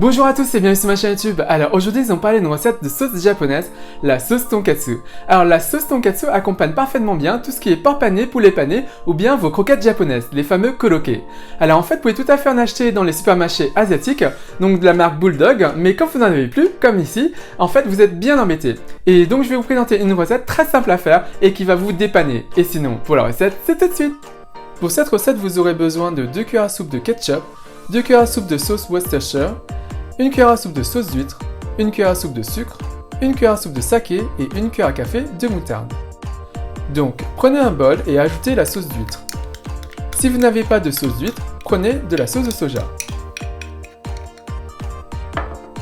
Bonjour à tous et bienvenue sur ma chaîne YouTube. Alors aujourd'hui ils ont parlé d'une recette de sauce japonaise, la sauce tonkatsu. Alors la sauce tonkatsu accompagne parfaitement bien tout ce qui est porc pané, poulet pané ou bien vos croquettes japonaises, les fameux korokke. Alors en fait vous pouvez tout à fait en acheter dans les supermarchés asiatiques, donc de la marque Bulldog, mais quand vous n'en avez plus, comme ici, en fait vous êtes bien embêté. Et donc je vais vous présenter une recette très simple à faire et qui va vous dépanner. Et sinon pour la recette c'est tout de suite. Pour cette recette vous aurez besoin de 2 cuillères à soupe de ketchup, 2 cuillères à soupe de sauce Worcestershire, 1 cuillère à soupe de sauce d'huître, 1 cuillère à soupe de sucre, 1 cuillère à soupe de saké et 1 cuillère à café de moutarde. Donc, prenez un bol et ajoutez la sauce d'huître. Si vous n'avez pas de sauce d'huître, prenez de la sauce de soja.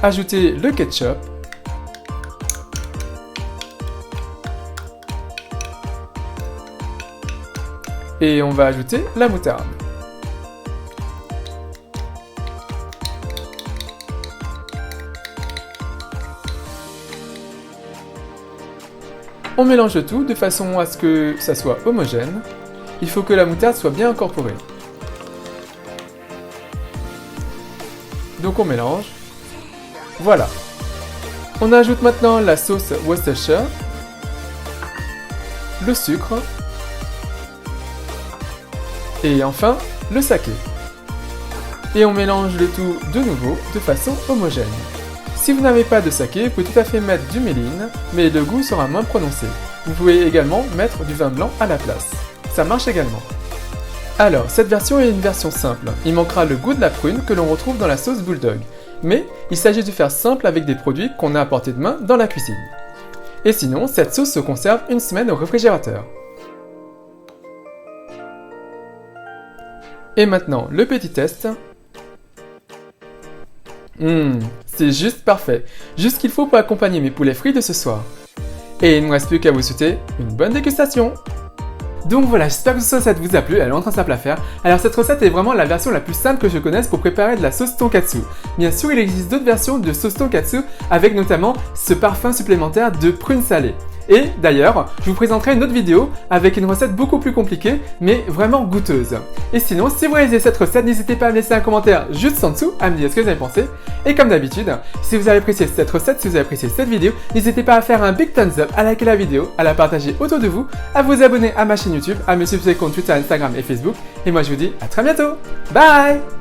Ajoutez le ketchup. Et on va ajouter la moutarde. On mélange tout de façon à ce que ça soit homogène. Il faut que la moutarde soit bien incorporée. Donc on mélange. Voilà. On ajoute maintenant la sauce Worcestershire, le sucre et enfin le saké. Et on mélange le tout de nouveau de façon homogène. Si vous n'avez pas de saké, vous pouvez tout à fait mettre du méline, mais le goût sera moins prononcé. Vous pouvez également mettre du vin blanc à la place. Ça marche également. Alors, cette version est une version simple. Il manquera le goût de la prune que l'on retrouve dans la sauce Bulldog. Mais il s'agit de faire simple avec des produits qu'on a à portée de main dans la cuisine. Et sinon, cette sauce se conserve une semaine au réfrigérateur. Et maintenant, le petit test. C'est juste parfait. Juste ce qu'il faut pour accompagner mes poulets frits de ce soir. Et il ne me reste plus qu'à vous souhaiter une bonne dégustation. Donc voilà, j'espère que cette recette vous a plu, elle est vraiment très simple à faire. Alors cette recette est vraiment la version la plus simple que je connaisse pour préparer de la sauce tonkatsu. Bien sûr, il existe d'autres versions de sauce tonkatsu avec notamment ce parfum supplémentaire de prune salée. Et d'ailleurs, je vous présenterai une autre vidéo avec une recette beaucoup plus compliquée, mais vraiment goûteuse. Et sinon, si vous réalisez cette recette, n'hésitez pas à me laisser un commentaire juste en dessous, à me dire ce que vous avez pensé. Et comme d'habitude, si vous avez apprécié cette recette, si vous avez apprécié cette vidéo, n'hésitez pas à faire un big thumbs up, à liker la vidéo, à la partager autour de vous, à vous abonner à ma chaîne YouTube, à me suivre sur les comptes Twitter, Instagram et Facebook. Et moi je vous dis à très bientôt. Bye!